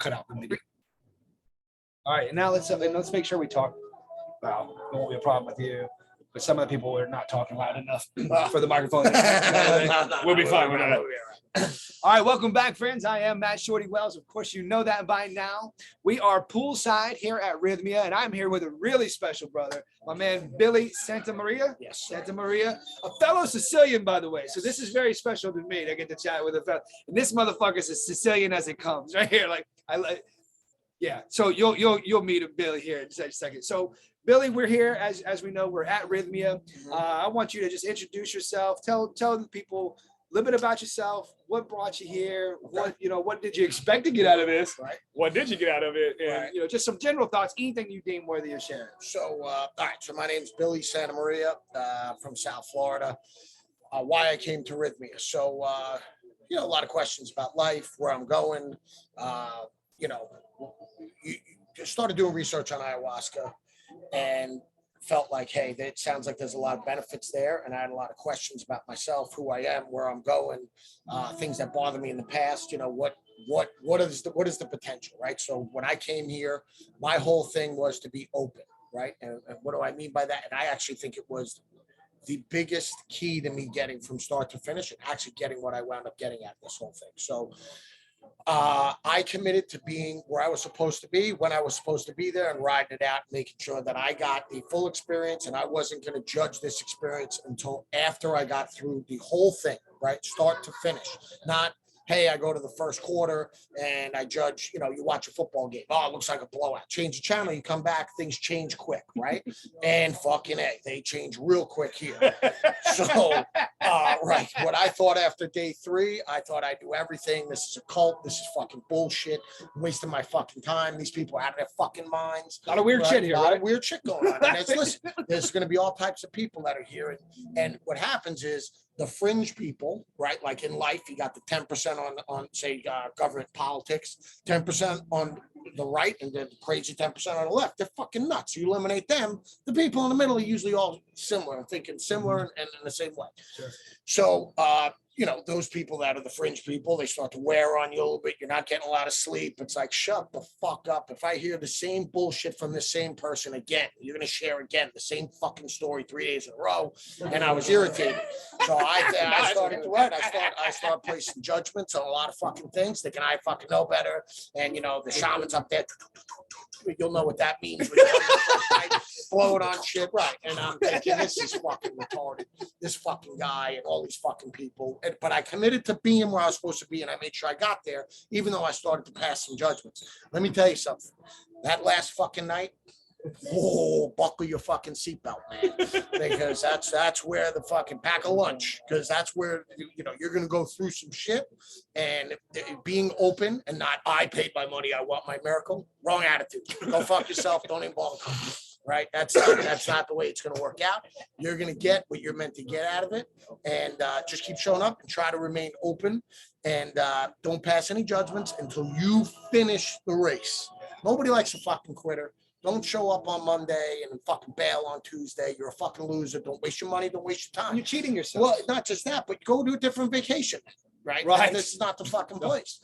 cut out the video. All right, and now let's make sure we talk. Well, it won't be a problem with you, but some of the people are not talking loud enough for the microphone. We'll be fine with that. All right, welcome back, friends. I am Matt Shorty Wells. Of course, you know that by now. We are poolside here at Rythmia, and I'm here with a really special brother, my man Billy Santamaria. Yes, Santamaria, a fellow Sicilian, by the way. So this is very special to me to get to chat with a fellow. And this motherfucker's as Sicilian as it comes, right here. Like yeah. So you'll meet him, Billy, here in just a second. So Billy, we're here as we know. We're at Rythmia. I want you to just introduce yourself. Tell the people a little bit about yourself. What brought you here? Okay. What did you expect to get out of this? Right. What did you get out of it? And right. Just some general thoughts. Anything you deem worthy of sharing. So all right. So my name's Billy Santamaria from South Florida. Why I came to Rythmia. So a lot of questions about life, where I'm going. You started doing research on ayahuasca and felt like, hey, it sounds like there's a lot of benefits there. And I had a lot of questions about myself, who I am, where I'm going, things that bother me in the past. What is the potential, right? So when I came here, my whole thing was to be open, right? And what do I mean by that? And I actually think it was the biggest key to me getting from start to finish and actually getting what I wound up getting out of this whole thing. So I committed to being where I was supposed to be, when I was supposed to be there, and riding it out, making sure that I got the full experience, and I wasn't going to judge this experience until after I got through the whole thing, right? Start to finish. Not, hey, I go to the first quarter and I judge, you watch a football game. Oh, it looks like a blowout. Change the channel, you come back, things change quick, right? And fucking A, they change real quick here. So, right, what I thought after day 3, I thought I do everything. This is a cult. This is fucking bullshit. I'm wasting my fucking time. These people are out of their fucking minds. A lot of weird shit here, right? A lot of weird shit going on. And listen, there's going to be all types of people that are here. And what happens is, the fringe people, right? Like in life, you got the 10% on say, government politics, 10% on the right, and then the crazy 10% on the left. They're fucking nuts. You eliminate them. The people in the middle are usually all similar, thinking similar and in the same way. Sure. So, those people that are the fringe people, they start to wear on you a little bit. You're not getting a lot of sleep. It's like, shut the fuck up. If I hear the same bullshit from the same person again, you're going to share again the same fucking story 3 days in a row. And I was irritated. So I started to write. I started placing judgments on a lot of fucking things, thinking I fucking know better. And, the shaman's up there. You'll know what that means. When you blow it on shit. Right. And I'm thinking, this is fucking retarded. This fucking guy and all these fucking people. But I committed to being where I was supposed to be, and I made sure I got there, even though I started to pass some judgments. Let me tell you something. That last fucking night, buckle your fucking seatbelt, man, because that's where the fucking pack a lunch, because that's where you're gonna go through some shit, and being open and not, I paid my money, I want my miracle. Wrong attitude. Go fuck yourself. Don't even bother coming. Right? That's not the way it's going to work out. You're going to get what you're meant to get out of it, and just keep showing up and try to remain open, and don't pass any judgments until you finish the race. Nobody likes a fucking quitter. Don't show up on Monday and fucking bail on Tuesday. You're a fucking loser. Don't waste your money. Don't waste your time. You're cheating yourself. Well, not just that, but go to a different vacation. Right. And this is not the fucking place.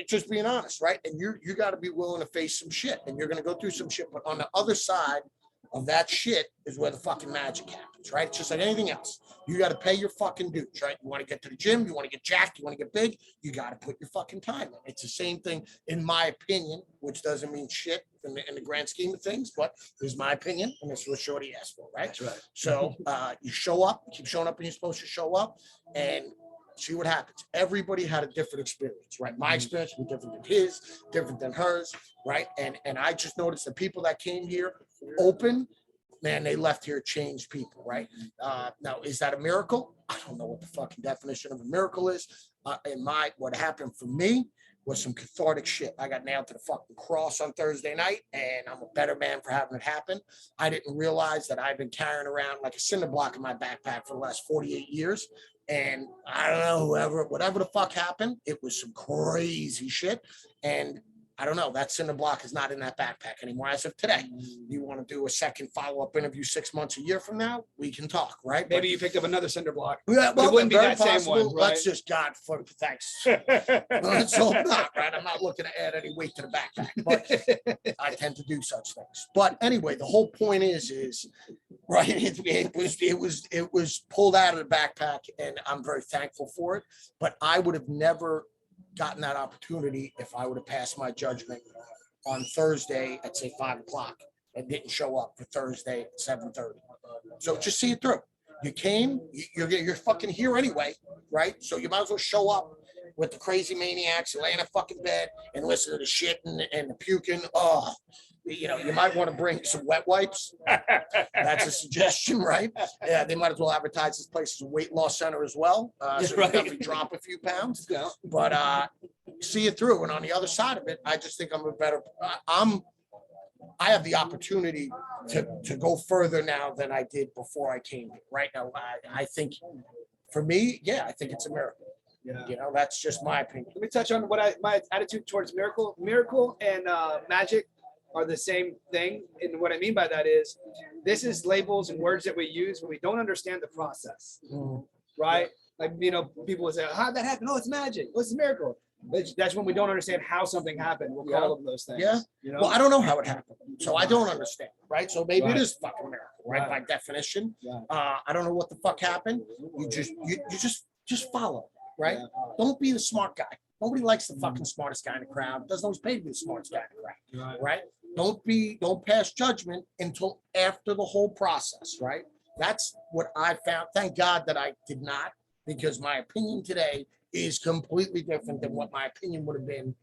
Just being honest, right? And you got to be willing to face some shit, and you're going to go through some shit. But on the other side of that shit is where the fucking magic happens, right? It's just like anything else. You got to pay your fucking dues, right? You want to get to the gym, you want to get jacked, you want to get big, you got to put your fucking time in. It's the same thing, in my opinion, which doesn't mean shit in the grand scheme of things, but this is my opinion, and this is what Shorty asked for, right? That's right. So you show up, keep showing up when you're supposed to show up, and see what happens. Everybody had a different experience, right? My experience was different than his, different than hers, right? And I just noticed the people that came here open, man, they left here changed people, right? Now, is that a miracle? I don't know what the fucking definition of a miracle is. What happened for me was some cathartic shit. I got nailed to the fucking cross on Thursday night, and I'm a better man for having it happen. I didn't realize that I've been carrying around like a cinder block in my backpack for the last 48 years. And I don't know, whatever the fuck happened, it was some crazy shit. And I don't know. That cinder block is not in that backpack anymore as of today. You want to do a second follow-up interview 6 months, a year from now? We can talk, right? Maybe you picked up another cinder block. Yeah, But it wouldn't be very that same one, right? Let's just God for thanks. Let's hope not, right? I'm not looking to add any weight to the backpack, but I tend to do such things. But anyway, the whole point is right. It was pulled out of the backpack, and I'm very thankful for it. But I would have never gotten that opportunity if I would have passed my judgment on Thursday at say 5 o'clock and didn't show up for Thursday at 7:30. So just see it through. You came, you're fucking here anyway, right? So you might as well show up with the crazy maniacs, lay in a fucking bed and listen to the shit and the puking. Oh, you know, you might want to bring some wet wipes. That's a suggestion, right? Yeah, they might as well advertise this place as a weight loss center as well. So you Right. definitely drop a few pounds. Yeah. But see it through. And on the other side of it, I just think I'm a better. I have the opportunity to go further now than I did before I came here. Right now, I think for me, yeah, I think it's a miracle. Yeah. You know, that's just my opinion. Let me touch on my attitude towards miracle and magic are the same thing. And what I mean by that is this is labels and words that we use when we don't understand the process, right? Like, you know, people will say, how'd that happen? Oh, it's magic. What's the miracle? That's when we don't understand how something happened. We'll call them those things. Yeah. You know? Well, I don't know how it happened, so I don't understand, right? So maybe Right. it is fucking miracle, right? Right. By definition. Right. I don't know what the fuck happened. You just follow, right? Yeah. Don't be the smart guy. Nobody likes the fucking smartest guy in the crowd. It doesn't always pay to be the smartest guy in the crowd, right? Don't pass judgment until after the whole process, right? That's what I found. Thank God that I did not, because my opinion today is completely different than what my opinion would have been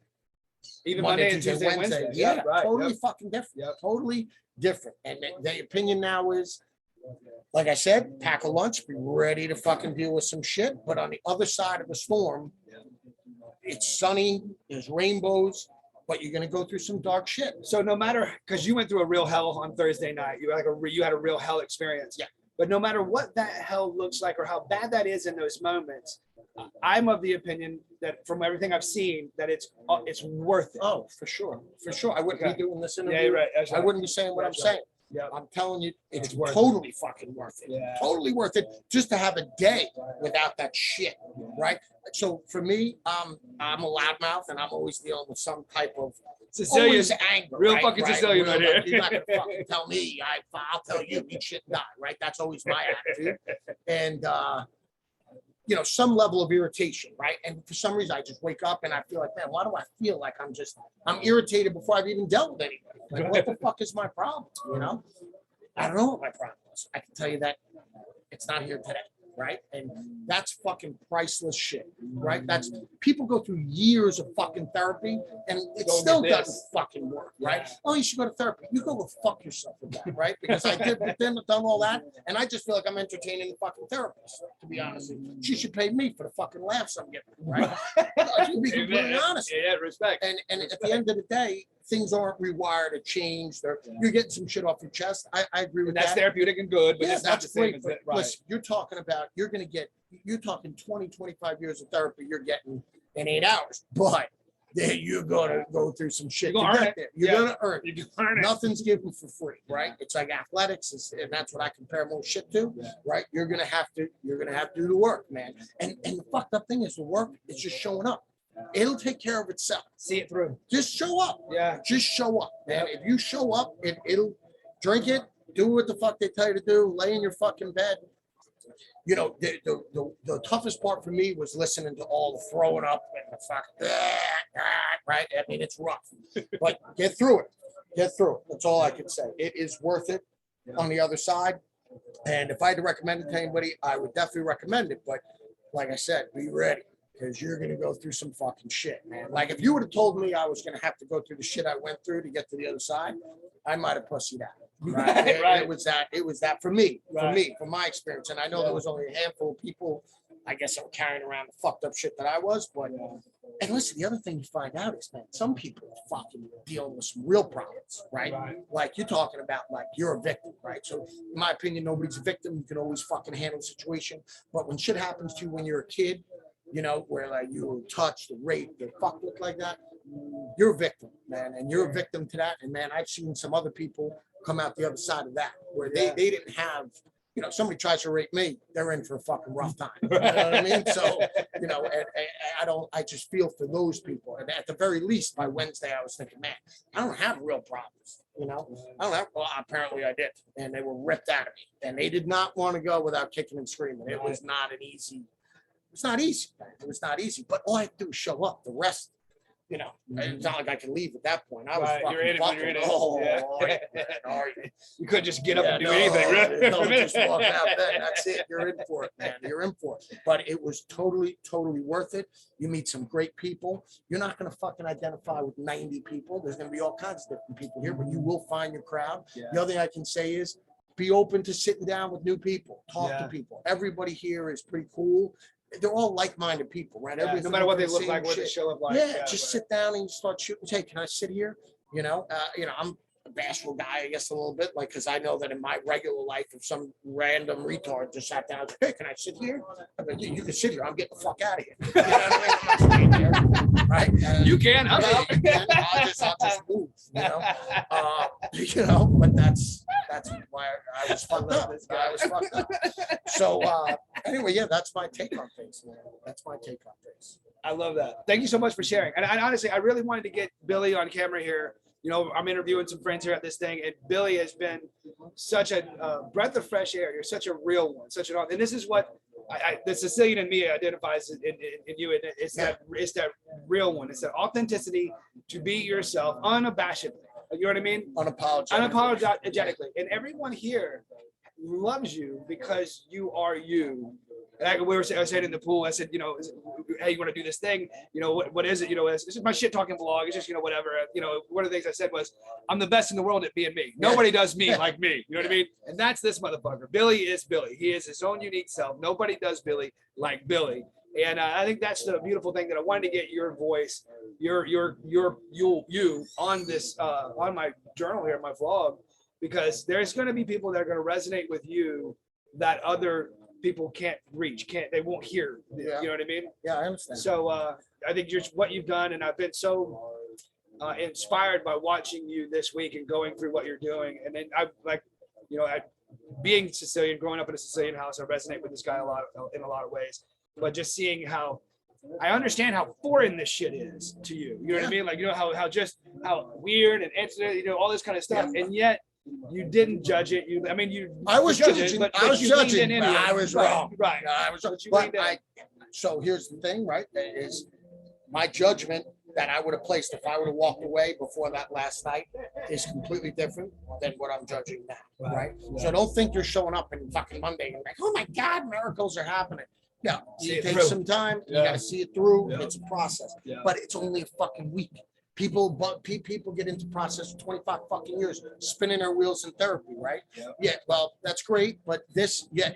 Even Monday and Tuesday, Wednesday. Yeah, right. totally Yep. fucking different. Yep. Totally different. And the opinion now is, like I said, pack a lunch, be ready to fucking deal with some shit. But on the other side of the storm, it's sunny, there's rainbows, but you're gonna go through some dark shit. So no matter, because you went through a real hell on Thursday night, you had a real hell experience. Yeah. But no matter what that hell looks like or how bad that is in those moments, I'm of the opinion that from everything I've seen, that it's worth it. Oh, for sure, for sure. I wouldn't Okay. be doing this Yeah, interview. you're right. That's I right. wouldn't be saying what I'm That's saying. Yeah. I'm telling you, it's It's worth it. totally fucking worth it. Yeah. Totally worth it just to have a day without that shit, right? So for me, I'm a loudmouth and I'm always dealing with some type of Sicilian, always anger. real right? fucking Sicilian Real, right here. like, you're not gonna fucking tell me. I'll tell you, eat shit and die, right? That's always my attitude. And you know, some level of irritation, right? And for some reason, I just wake up and I feel like, man, why do I feel like I'm irritated before I've even dealt with anybody? Like, what the fuck is my problem? You know, I don't know what my problem is. I can tell you that it's not here today, right? And that's fucking priceless shit, right? That's people go through years of fucking therapy and it Go still get doesn't this. fucking work, right? Yeah. Oh, you should go to therapy. You go fuck yourself with that, right? Because I done all that, and I just feel like I'm entertaining the fucking therapist. To be honest, with you. She should pay me for the fucking laughs I'm getting, right? To be completely honest. Yeah, respect. And at the end of the day, things aren't rewired or changed. Or you're getting some shit off your chest. I agree with And that's that. therapeutic and good, but Yeah, it's not the that's same great. as But it. Right. listen, you're talking 20, 25 years of therapy, you're getting in 8 hours. But then you're gonna go through some shit You're to gonna earn get it. there. You're Yeah. gonna earn it. You can learn it. Nothing's given for free, right? It's like athletics, and that's what I compare most shit to, Yeah. right? You're gonna have to do the work, man. And the fucked up thing is the work is just showing up. It'll take care of itself. See it through. Just show up. Yeah. Just show up, man. If you show up, it'll drink it, do what the fuck they tell you to do, lay in your fucking bed. You know, the toughest part for me was listening to all the throwing up and the fucking right. I mean, it's rough, but get through it. Get through it. That's all I can say. It is worth it on the other side. And if I had to recommend it to anybody, I would definitely recommend it. But like I said, be ready, because you're going to go through some fucking shit, man. Like if you would have told me I was going to have to go through the shit I went through to get to the other side, I might have pussied out. Right. It was that for me, from my experience. And I know there was only a handful of people, I guess, that were carrying around the fucked up shit that I was. But and listen, the other thing you find out is, man, some people are fucking dealing with some real problems, right? Like you're talking about, like you're a victim, right? So in my opinion, nobody's a victim. You can always fucking handle the situation. But when shit happens to you when you're a kid, you know, where like you were touched, raped, or fucked with like that, you're a victim, man, and you're a victim to that. And man, I've seen some other people come out the other side of that, where they didn't have, you know, somebody tries to rape me, they're in for a fucking rough time. You know what I mean? So, you know, and I just feel for those people. And at the very least, by Wednesday, I was thinking, man, I don't have real problems. You know, I don't have, well, apparently I did. And they were ripped out of me. And they did not want to go without kicking and screaming. It was not an easy, it's not easy. It was not easy. But all I have to do is show up. The rest, you know, it's not like I can leave at that point. I was You're in it when you're in it. oh, Yeah. all right, man, all right. You couldn't just get up and do no, anything, right? No, just walk out then. That's it. You're in for it, man. You're in for it. But it was totally, totally worth it. You meet some great people. You're not going to fucking identify with 90 people. There's going to be all kinds of different people here, but you will find your crowd. Yeah. The other thing I can say is be open to sitting down with new people, talk to people. Everybody here is pretty cool. They're all like-minded people, right? Yeah, no matter what they look like, what they show up like. Yeah, just sit down and you start shooting. Hey, can I sit here? You know, I'm a bashful guy, I guess, a little bit, like, because I know that in my regular life, if some random retard just sat down, hey, can I sit here? I'm like, you can sit here. I'm getting the fuck out of here. You know what I mean? I'm not staying there, right? You can. I'm Yeah, out. you can. I'll just move. You know, but that's why I was fucked up. I was fucked up. So anyway, yeah, that's my take on things, man. That's my take on things. I love that. Thank you so much for sharing. And honestly, I really wanted to get Billy on camera here. You know, I'm interviewing some friends here at this thing, and Billy has been such a breath of fresh air. You're such a real one, such an, and this is what the Sicilian in me identifies in you. And it's that real one. It's that authenticity to be yourself unabashedly. You know what I mean? Unapologetically. And everyone here loves you because you are you. And I was saying in the pool, I said, you know, hey, you want to do this thing? You know, what is it? You know, this is my shit talking vlog. It's just, you know, whatever. You know, one of the things I said was, I'm the best in the world at being me. Nobody does me like me. You know what I mean? And that's this motherfucker. Billy is Billy. He is his own unique self. Nobody does Billy like Billy. And I think that's the beautiful thing that I wanted to get your voice, you on this, on my journal here, my vlog, because there's going to be people that are going to resonate with you that other people can't reach, they won't hear. Yeah. You know what I mean? Yeah, I understand. So I think what you've done, and I've been so inspired by watching you this week and going through what you're doing. And then being Sicilian, growing up in a Sicilian house, I resonate with this guy in a lot of ways. But just seeing how I understand how foreign this shit is to you. You know what I mean? Like, you know, how weird and intimate, you know, all this kind of stuff. And yet you didn't judge it. I was judging, but I was wrong. Right. I was wrong. But so here's the thing, right? Is my judgment that I would have placed if I would have walked away before that last night is completely different than what I'm judging now, right? So don't think you're showing up on fucking Monday and like, oh my God, miracles are happening. No, it takes some time. You got to see it through. It's a process, but it's only a fucking week. People get into process for 25 fucking years, spinning their wheels in therapy, right? Yeah, well, that's great, but you're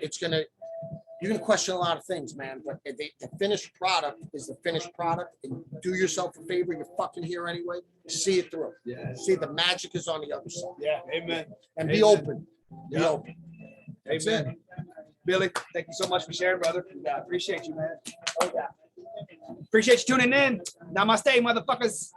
gonna question a lot of things, man. But the finished product is the finished product. And do yourself a favor, you're fucking here anyway. See it through. Yeah. See, the magic is on the other side. Yeah, amen. And be open. Be open. Amen. Billy, thank you so much for sharing, brother. I appreciate you, man. Oh, yeah. Appreciate you tuning in. Namaste, motherfuckers.